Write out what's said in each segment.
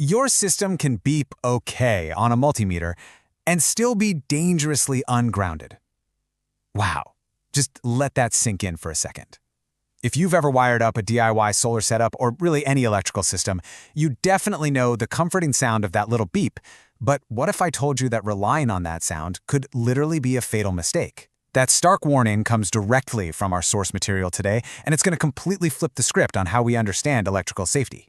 Your system can beep okay on a multimeter and still be dangerously ungrounded. Wow, just let that sink in for a second. If you've ever wired up a DIY solar setup or really any electrical system, you definitely know the comforting sound of that little beep. But what if I told you that relying on that sound could literally be a fatal mistake? That stark warning comes directly from our source material today, and it's going to completely flip the script on how we understand electrical safety.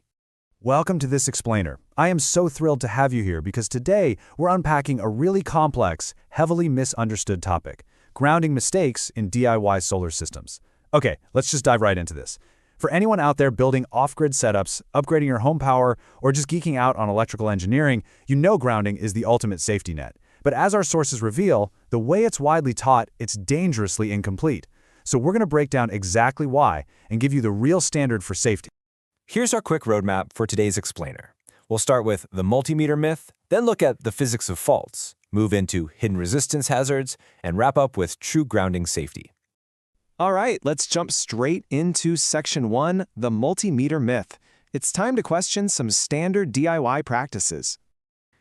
Welcome to this explainer. I am so thrilled to have you here because today we're unpacking a really complex, heavily misunderstood topic: grounding mistakes in DIY solar systems. Okay, let's just dive right into this. For anyone out there building off-grid setups, upgrading your home power, or just geeking out on electrical engineering, you know grounding is the ultimate safety net. But as our sources reveal, the way it's widely taught, it's dangerously incomplete. So we're going to break down exactly why and give you the real standard for safety. Here's our quick roadmap for today's explainer. We'll start with the multimeter myth, then look at the physics of faults, move into hidden resistance hazards, and wrap up with true grounding safety. All right, let's jump straight into Section 1, the multimeter myth. It's time to question some standard DIY practices.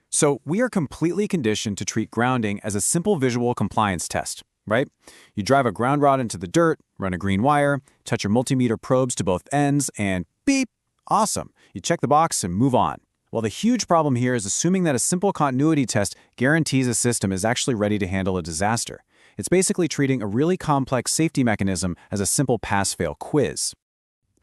So we are completely conditioned to treat grounding as a simple visual compliance test, right? You drive a ground rod into the dirt, run a green wire, touch your multimeter probes to both ends, and beep, awesome. You check the box and move on. Well, the huge problem here is assuming that a simple continuity test guarantees a system is actually ready to handle a disaster. It's basically treating a really complex safety mechanism as a simple pass-fail quiz.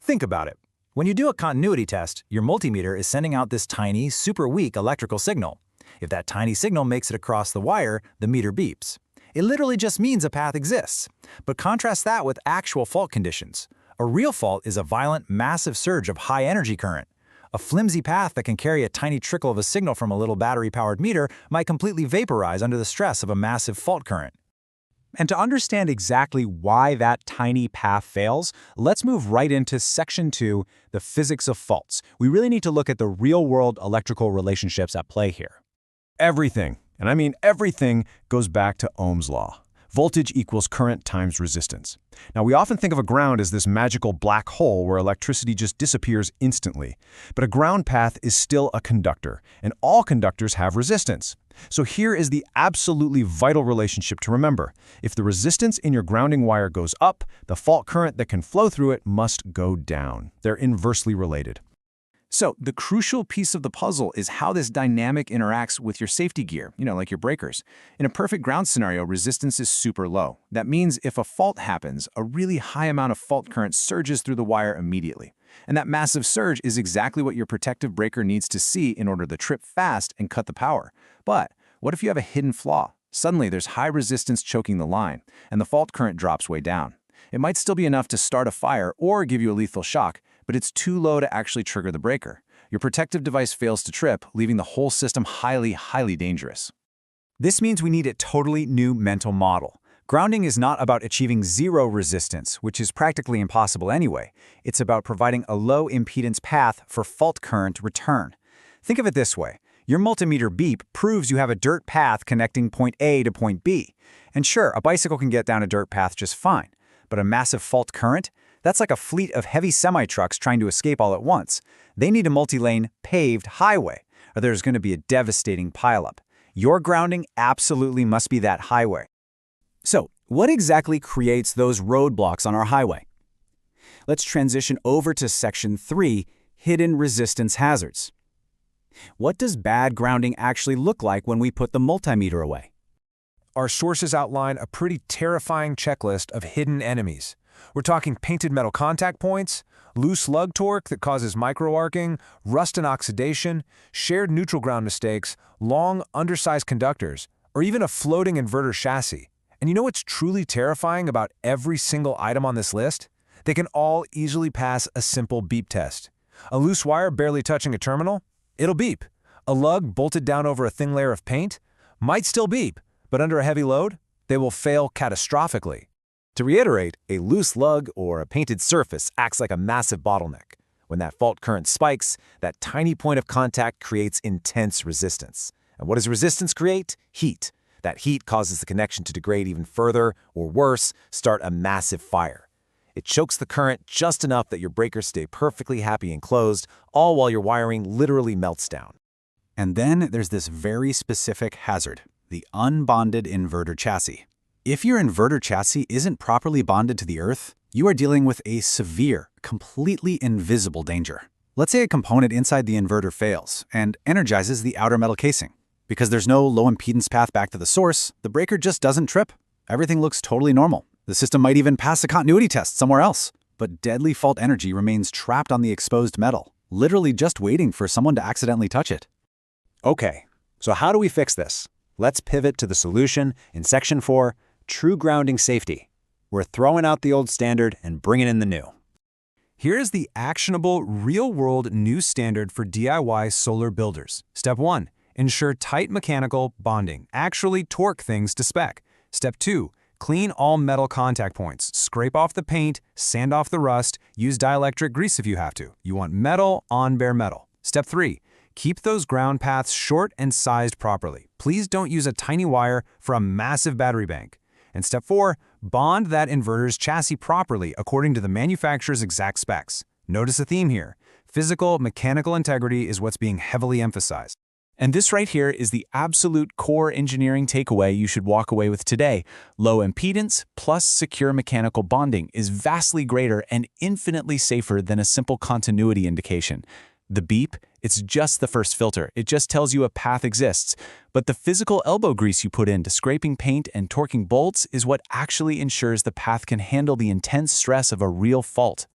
Think about it. When you do a continuity test, your multimeter is sending out this tiny, super weak electrical signal. If that tiny signal makes it across the wire, the meter beeps. It literally just means a path exists. But contrast that with actual fault conditions. A real fault is a violent, massive surge of high-energy current. A flimsy path that can carry a tiny trickle of a signal from a little battery-powered meter might completely vaporize under the stress of a massive fault current. And to understand exactly why that tiny path fails, let's move right into Section 2, the physics of faults. We really need to look at the real-world electrical relationships at play here. Everything, and I mean everything, goes back to Ohm's law. Voltage equals current times resistance. Now, we often think of a ground as this magical black hole where electricity just disappears instantly. But a ground path is still a conductor, and all conductors have resistance. So here is the absolutely vital relationship to remember. If the resistance in your grounding wire goes up, the fault current that can flow through it must go down. They're inversely related. So the crucial piece of the puzzle is how this dynamic interacts with your safety gear, like your breakers. In a perfect ground scenario, resistance is super low. That means if a fault happens, a really high amount of fault current surges through the wire immediately. And that massive surge is exactly what your protective breaker needs to see in order to trip fast and cut the power. But what if you have a hidden flaw? Suddenly there's high resistance choking the line, and the fault current drops way down. It might still be enough to start a fire or give you a lethal shock, but it's too low to actually trigger the breaker. Your protective device fails to trip, leaving the whole system highly, highly dangerous. This means we need a totally new mental model. Grounding is not about achieving zero resistance, which is practically impossible anyway. It's about providing a low-impedance path for fault current return. Think of it this way. Your multimeter beep proves you have a dirt path connecting point A to point B. And sure, a bicycle can get down a dirt path just fine. But a massive fault current? That's like a fleet of heavy semi-trucks trying to escape all at once. They need a multi-lane, paved highway, or there's going to be a devastating pileup. Your grounding absolutely must be that highway. So, what exactly creates those roadblocks on our highway? Let's transition over to Section 3, hidden resistance hazards. What does bad grounding actually look like when we put the multimeter away? Our sources outline a pretty terrifying checklist of hidden enemies. We're talking painted metal contact points, loose lug torque that causes microarcing, rust and oxidation, shared neutral ground mistakes, long, undersized conductors, or even a floating inverter chassis. And you know what's truly terrifying about every single item on this list? They can all easily pass a simple beep test. A loose wire barely touching a terminal? It'll beep. A lug bolted down over a thin layer of paint? Might still beep, but under a heavy load, they will fail catastrophically. To reiterate, a loose lug or a painted surface acts like a massive bottleneck. When that fault current spikes, that tiny point of contact creates intense resistance. And what does resistance create? Heat. That heat causes the connection to degrade even further, or worse, start a massive fire. It chokes the current just enough that your breakers stay perfectly happy and closed, all while your wiring literally melts down. And then there's this very specific hazard, the unbonded inverter chassis. If your inverter chassis isn't properly bonded to the earth, you are dealing with a severe, completely invisible danger. Let's say a component inside the inverter fails and energizes the outer metal casing. Because there's no low-impedance path back to the source, the breaker just doesn't trip. Everything looks totally normal. The system might even pass a continuity test somewhere else. But deadly fault energy remains trapped on the exposed metal, literally just waiting for someone to accidentally touch it. Okay, so how do we fix this? Let's pivot to the solution in Section 4, True Grounding Safety. We're throwing out the old standard and bringing in the new. Here's the actionable, real-world new standard for DIY solar builders. Step 1. Ensure tight mechanical bonding. Actually torque things to spec. Step 2. Clean all metal contact points. Scrape off the paint, sand off the rust, use dielectric grease if you have to. You want metal on bare metal. Step 3. Keep those ground paths short and sized properly. Please don't use a tiny wire for a massive battery bank. And step 4, bond that inverter's chassis properly according to the manufacturer's exact specs. Notice a theme here. Physical, mechanical integrity is what's being heavily emphasized. And this right here is the absolute core engineering takeaway you should walk away with today. Low impedance plus secure mechanical bonding is vastly greater and infinitely safer than a simple continuity indication. The beep, it's just the first filter. It just tells you a path exists. But the physical elbow grease you put into scraping paint and torquing bolts is what actually ensures the path can handle the intense stress of a real fault.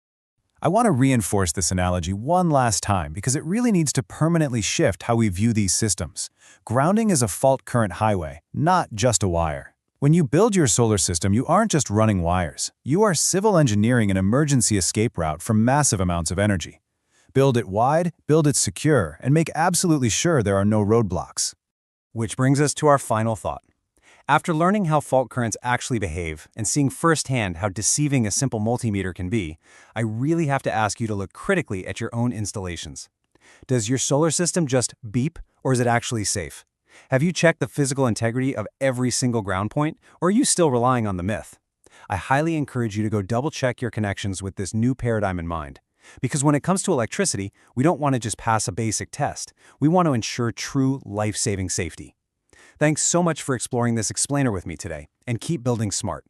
I want to reinforce this analogy one last time because it really needs to permanently shift how we view these systems. Grounding is a fault current highway, not just a wire. When you build your solar system, you aren't just running wires. You are civil engineering an emergency escape route from massive amounts of energy. Build it wide, build it secure, and make absolutely sure there are no roadblocks. Which brings us to our final thought. After learning how fault currents actually behave and seeing firsthand how deceiving a simple multimeter can be, I really have to ask you to look critically at your own installations. Does your solar system just beep, or is it actually safe? Have you checked the physical integrity of every single ground point, or are you still relying on the myth? I highly encourage you to go double-check your connections with this new paradigm in mind. Because when it comes to electricity, we don't want to just pass a basic test. We want to ensure true life-saving safety. Thanks so much for exploring this explainer with me today, and keep building smart.